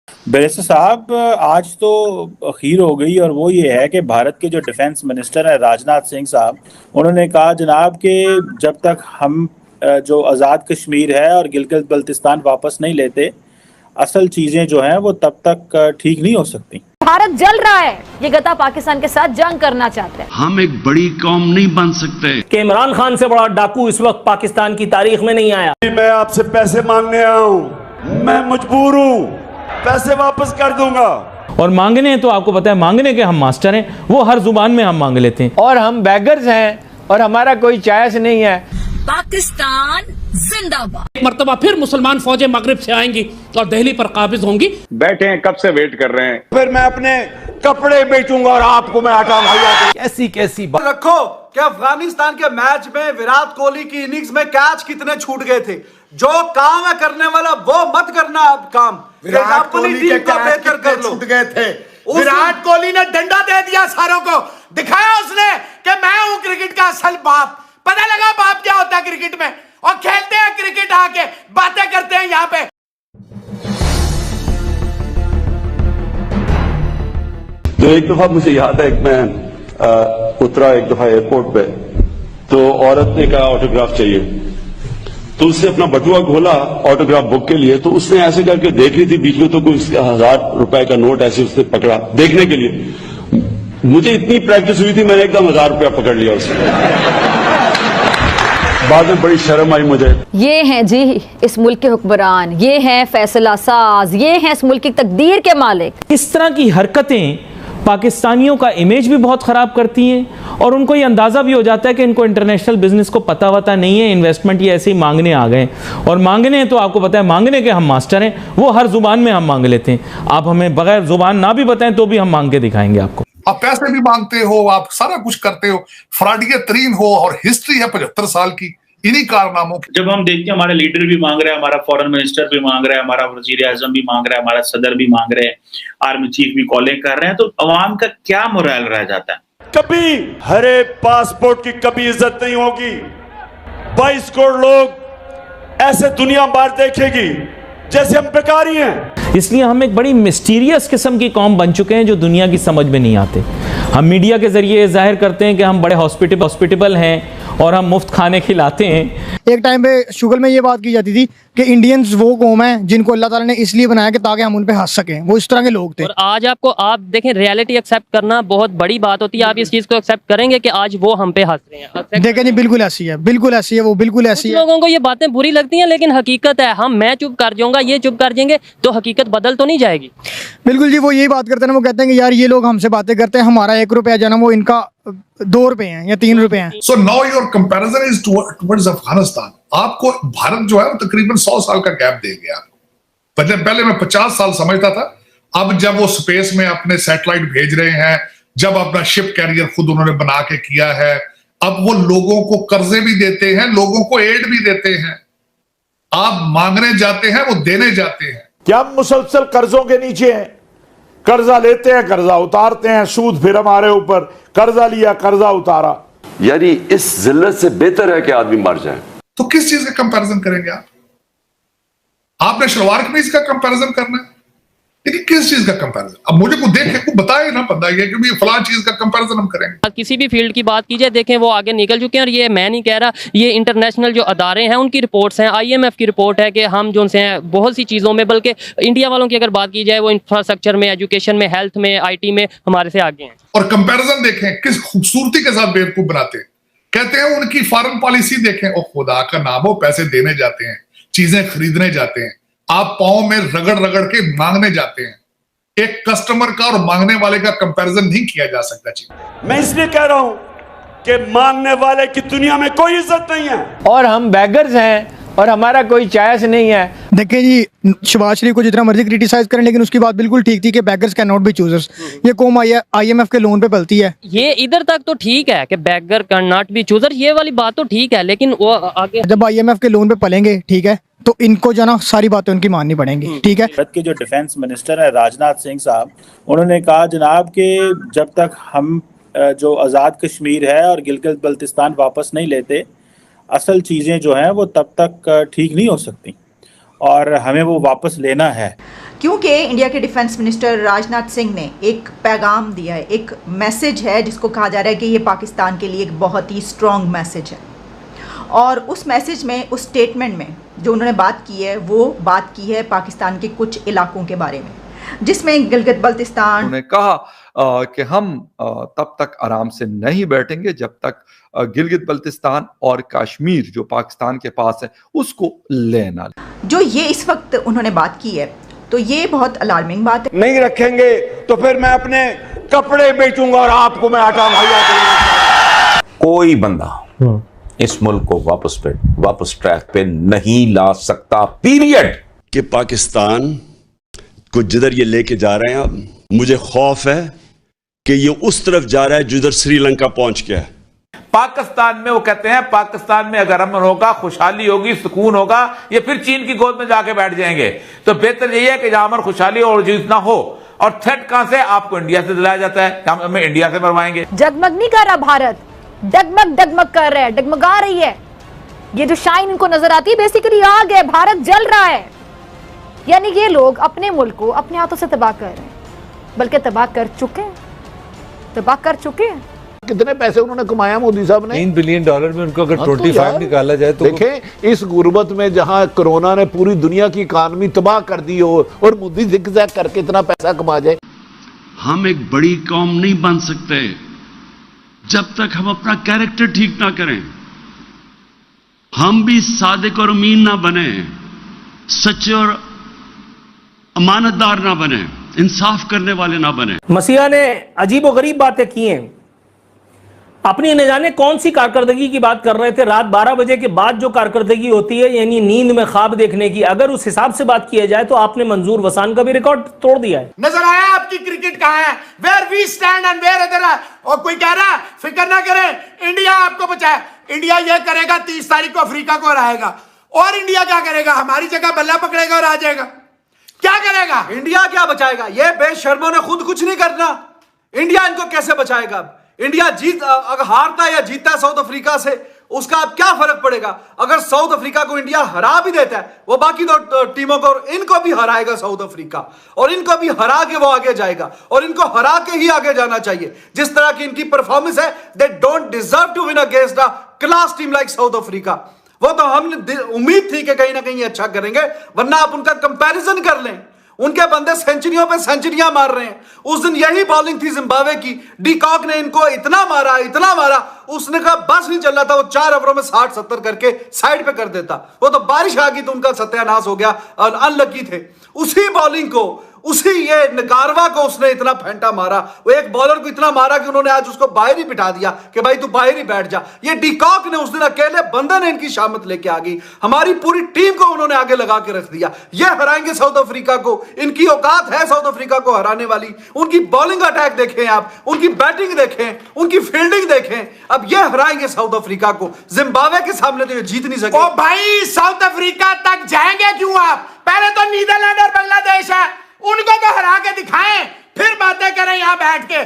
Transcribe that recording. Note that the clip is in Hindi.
बैरिस्टर साहब, आज तो अखीर हो गई और वो ये है कि भारत के जो डिफेंस मिनिस्टर हैं राजनाथ सिंह साहब, उन्होंने कहा जनाब कि जब तक हम जो आज़ाद कश्मीर है और गिलगित बल्तिस्तान वापस नहीं लेते, असल चीज़ें जो हैं वो तब तक ठीक नहीं हो सकती। भारत जल रहा है, ये गद्दा पाकिस्तान के साथ जंग करना चाहते हैं। हम एक बड़ी कौम नहीं बन सकते कि इमरान खान से बड़ा डाकू इस वक्त पाकिस्तान की तारीख में नहीं आया। मैं आपसे पैसे मांगने आया हूं, मैं मजबूर हूं, पैसे वापस कर दूंगा। और मांगने हैं तो आपको पता है मांगने के हम मास्टर हैं, वो हर जुबान में हम मांग लेते हैं। और हम बैगर्स हैं और हमारा कोई चॉइस नहीं है। पाकिस्तान जिंदाबाद। एक मर्तबा फिर मुसलमान फौजें मगरिब से आएंगी और दिल्ली पर काबिज होंगी। बैठे हैं, कब से वेट कर रहे हैं। फिर मैं अपने कपड़े बेचूंगा और आपको मैं हटा भाई। कैसी कैसी बात रखो कि अफगानिस्तान के मैच में विराट कोहली की इनिंग्स में कैच कितने छूट गए थे। जो काम है करने वाला वो मत करना। अब काम विराट कोहली के का बेहतर कर लो। छूट गए थे। विराट कोहली ने डंडा दे दिया सारों को, दिखाया उसने कि मैं हूं क्रिकेट का असल बाप। पता लगा बाप क्या होता है क्रिकेट में, और खेलते हैं क्रिकेट, आके बातें करते हैं यहां पे। तो एक दफा मुझे याद है, मैं उतरा एक दफा एयरपोर्ट पे, तो औरत ने कहा ऑटोग्राफ चाहिए, तो उसने अपना बटुआ खोला ऑटोग्राफ बुक के लिए, तो उसने ऐसे करके देख रही थी बीच में, तो कोई 1000 रुपए का नोट ऐसे उसने पकड़ा देखने के लिए। मुझे इतनी प्रैक्टिस हुई थी, मैंने एकदम 1000 रुपया पकड़ लिया उसने। बाद में बड़ी शर्म आई मुझे। ये हैं जी इस मुल्क के हुक्मरान, ये हैं फैसला साज, ये हैं इस मुल्क की तकदीर के मालिक। इस तरह की हरकतें पाकिस्तानियों का इमेज भी बहुत ख़राब करती हैं और उनको ये अंदाज़ा भी हो जाता है कि इनको इंटरनेशनल बिजनेस को पता वता नहीं है, इन्वेस्टमेंट ये ऐसे ही मांगने आ गए। और मांगने हैं तो आपको पता है मांगने के हम मास्टर हैं, वो हर जुबान में हम मांग लेते हैं। आप हमें बगैर जुबान ना भी बताएं तो भी हम मांग के दिखाएंगे आपको। आप पैसे भी मांगते हो, आप सारा कुछ करते हो, फ्रॉडियत तरीन हो, और हिस्ट्री है 75 साल की इन्हीं कारनामों की। जब हम देखते हैं हमारे लीडर भी मांग रहे हैं, हमारा फॉरेन मिनिस्टर भी मांग रहा है, हमारा वजीर आजम भी मांग रहा है, हमारा सदर भी मांग रहे हैं, आर्मी चीफ भी कॉलिंग कर रहे हैं, तो अवाम का क्या मोरल रह जाता है? कभी हरे पासपोर्ट की कभी इज्जत नहीं होगी। 22 करोड़ लोग ऐसे दुनिया भर देखेगी जैसे हम बेकारी हैं। इसलिए हम एक बड़ी मिस्टीरियस किस्म की कौम बन चुके हैं जो दुनिया की समझ में नहीं आते। हम मीडिया के जरिए जाहिर करते हैं कि हम बड़े हॉस्पिटेबल हैं और हम मुफ्त खाने खिलाते हैं। एक टाइम पे शुगर में ये बात की जाती थी कि इंडियंस वो कौम है जिनको अल्लाह ताला ने इसलिए बनाया कि ताकि हम उन पे हंस सकें, वो इस तरह के लोग थे। और आज आप देखें, रियलिटी एक्सेप्ट करना बहुत बड़ी बात होती है। आप इस चीज को एक्सेप्ट करेंगे कि आज वो हम पे हंस रहे हैं। देखें जी, बिल्कुल ऐसी है, बिल्कुल ऐसी है, वो बिल्कुल ऐसी है। लोगों को ये बातें बुरी लगती हैं, लेकिन हकीकत है। मैं चुप कर जाऊंगा, ये चुप कर जाएंगे, तो हकीकत बदल तो नहीं जाएगी। बिल्कुल जी, वो यही बात करते हैं, वो कहते हैं कि यार ये लोग हमसे बातें करते हैं, हमारा 1 रुपया जो ना वो इनका 2 रुपए हैं या 3 रुपए हैं। So now your comparison is towards Afghanistan. आपको भारत जो है वो तकरीबन 100 साल का गैप दे गया। पहले मैं 50 साल समझता था, अब जब वो स्पेस में अपने सैटेलाइट भेज रहे हैं, जब अपना शिप कैरियर खुद उन्होंने बना के किया है, अब वो लोगों को कर्जे भी देते हैं, लोगों को एड भी देते हैं। आप मांगने जाते हैं, वो देने जाते हैं। क्या हम मुसलसल कर्जों के नीचे हैं? कर्जा लेते हैं, कर्जा उतारते हैं, सूद फिर हमारे ऊपर, कर्जा लिया कर्जा उतारा। यानी इस जिल्लत से बेहतर है कि आदमी मर जाए। तो किस चीज का कंपैरिजन करेंगे आप? आपने शलवार कमीज का कंपैरिजन करना है, लेकिन किस चीज का कंपैरिजन? अब मुझे को देखे को बताए ना बंदा ये कि फलां चीज का कंपैरिजन हम करेंगे। किसी भी फील्ड की बात कीजिए, देखें वो आगे निकल चुके हैं। और ये मैं नहीं कह रहा, ये इंटरनेशनल जो अदारे हैं उनकी रिपोर्ट्स हैं। IMF की रिपोर्ट है कि हम जो से हैं बहुत सी चीज़ों में, बल्कि इंडिया वालों की अगर बात की जाए वो इंफ्रास्ट्रक्चर में, एजुकेशन में, हेल्थ में, IT में हमारे से आगे हैं। और कंपैरिजन देखें किस खूबसूरती के साथ बेवकूफ बनाते हैं। कहते हैं उनकी फॉरेन पॉलिसी देखें, ओ खुदा का नाम हो, पैसे देने जाते हैं, चीजें खरीदने जाते हैं, आप पांव में रगड़ रगड़ के मांगने जाते हैं। एक कस्टमर का और मांगने वाले का कंपैरिजन नहीं किया जा सकता। मैं इसलिए कह रहा हूं कि मांगने वाले की दुनिया में कोई इज्जत नहीं है। और हम बैगर्स हैं और हमारा कोई चॉइस नहीं है। देखिए जी, शहबाज शरीफ को जितना मर्जी क्रिटिसाइज करें, लेकिन उसकी बात बिल्कुल ठीक थी कि beggars can not B choosers. ये कौम IMF के लोन पे पलती है। ये इधर तक तो ठीक है कि beggar can not be chooser, ये वाली बात तो ठीक है, लेकिन वो आगे जब IMF के लोन पे पलेंगे, ठीक है, तो इनको जो ना सारी बातें उनकी माननी पड़ेंगी। ठीक है। भारत के जो डिफेंस मिनिस्टर है राजनाथ सिंह साहब, उन्होंने कहा जनाब कि जब तक हम जो आज़ाद कश्मीर है और गिलगित बल्तिस्तान वापस नहीं लेते, असल चीज़ें जो हैं वो तब तक ठीक नहीं हो सकती। और हमें वो वापस लेना है। क्योंकि इंडिया के डिफेंस मिनिस्टर राजनाथ सिंह ने एक पैगाम दिया है, एक मैसेज है जिसको कहा जा रहा है कि ये पाकिस्तान के लिए एक बहुत ही स्ट्रॉन्ग मैसेज है। और उस मैसेज में, उस स्टेटमेंट में जो उन्होंने बात की है, वो बात की है पाकिस्तान के कुछ इलाकों के बारे में, जिसमें गिलगित बल्तिस्तान। उन्होंने कहा कि हम तब तक आराम से नहीं बैठेंगे जब तक गिलगित बल्तिस्तान और कश्मीर जो पाकिस्तान के पास है उसको लेना। जो ये इस वक्त उन्होंने बात की है, तो ये बहुत अलार्मिंग बात है। नहीं रखेंगे तो फिर मैं अपने कपड़े बेचूंगा और आपको मैं आटा मुहैया करूंगा। कोई बंदा इस मुल्क को वापस ट्रैक पे नहीं ला सकता, पीरियड। कि पाकिस्तान को जिधर ये लेके जा रहे हैं, अब मुझे खौफ है कि ये उस तरफ जा रहा है जिधर श्रीलंका पहुंच गया है। पाकिस्तान में वो कहते हैं, पाकिस्तान में अगर अमन होगा, खुशहाली होगी, सुकून होगा, ये फिर चीन की गोद में जाके बैठ जाएंगे। तो बेहतर यही है कि जहां अमन, खुशहाली और जीत ना हो। और थ्रेट कहां से? आपको इंडिया से दिलाया जाता है, हमें इंडिया से मरवाएंगे। जगमग नहीं कर रहा भारत, डगमग कर रहा है, डगमगा रही है। ये जो शाइन इनको नजर आती है, बेसिकली आग है, भारत जल रहा है। यानी ये लोग अपने मुल्क को अपने हाथों से तबाह कर रहे हैं, बल्कि तबाह कर चुके हैं। कितने पैसे उन्होंने कमाया मोदी साहब ने? $3 बिलियन में उनको अगर 25 निकाला जाए तो देखें, इस गुर्बत में जहां कोरोना ने पूरी दुनिया की इकानमी तबाह कर दी हो और मोदी जिगजैग करके इतना पैसा कमा जाए। हम एक बड़ी कौम नहीं बन सकते जब तक हम अपना कैरेक्टर ठीक ना करें। हम भी सादिक और अमीन ना बने, सच्चे और अमानतदार ना बने, इंसाफ करने वाले ना बने। मसीहा ने अजीब और गरीब बातें की हैं। अपनी न जाने कौन सी कारकर्दगी की बात कर रहे थे। रात 12 बजे के बाद जो कारकर्दगी होती है, यानी नींद में ख्वाब देखने की, अगर उस हिसाब से बात किया जाए तो आपने मंजूर वसान का भी रिकॉर्ड तोड़ दिया है। नजर आया आपकी क्रिकेट कहां है? Where we stand and where other. और कोई कह रहा है फिक्र ना करें, इंडिया आपको बचाए। इंडिया ये करेगा, 30 तारीख को अफ्रीका को हराएगा। और इंडिया क्या करेगा? हमारी जगह बल्ला पकड़ेगा और आ जाएगा। क्या करेगा? इंडिया क्या बचाएगा? ये बेशर्मों ने खुद कुछ नहीं करना। इंडिया इनको कैसे बचाएगा? इंडिया अगर हारता या जीतता साउथ अफ्रीका से, उसका अब क्या फर्क पड़ेगा? अगर साउथ अफ्रीका को इंडिया हरा भी देता है, वो बाकी दो टीमों को, इनको भी हराएगा साउथ अफ्रीका, और इनको भी हरा के वो आगे जाएगा, और इनको हरा के ही आगे जाना चाहिए। जिस तरह की इनकी परफॉर्मेंस है, they don't deserve to win against a class team like South Africa. वो तो हमने उम्मीद थी कि कहीं ना कहीं अच्छा करेंगे, वरना आप उनका कंपैरिजन कर लें। उनके बंदे सेंचुरियों पे सेंचुरियां मार रहे हैं। उस दिन यही बॉलिंग थी जिम्बाब्वे की, डी कॉक ने इनको इतना मारा, उसने कहा बस नहीं चल रहा था, वो 4 ओवरों में 60-70 करके साइड पे कर देता। वो तो बारिश आ गई तो उनका सत्यानाश हो गया, अनलकी थे। उसी बॉलिंग को, उसी ये नगारवा को उसने इतना फेंटा मारा, वो एक बॉलर को इतना मारा कि उन्होंने आज उसको बाहर ही बिठा दिया कि भाई तू बाहर ही बैठ जा। ये डी कॉक ने उस दिन अकेले बंदे ने इनकी शामत लेके आ गई, हमारी पूरी टीम को उन्होंने आगे लगा के रख दिया। ये हराएंगे साउथ अफ्रीका को, इनकी औकात है साउथ अफ्रीका को हराने वाली। उनकी बॉलिंग अटैक देखें आप, उनकी बैटिंग देखें, उनकी फील्डिंग देखें। अब ये हराएंगे साउथ अफ्रीका को। जिम्बाब्वे के सामने तो ये जीत नहीं सके। ओ भाई, साउथ अफ्रीका तक जाएंगे क्यों आप? पहले तो नीदरलैंड और बांग्लादेश है, उनको तो हरा के दिखाएं, फिर बातें करें यहां बैठ के।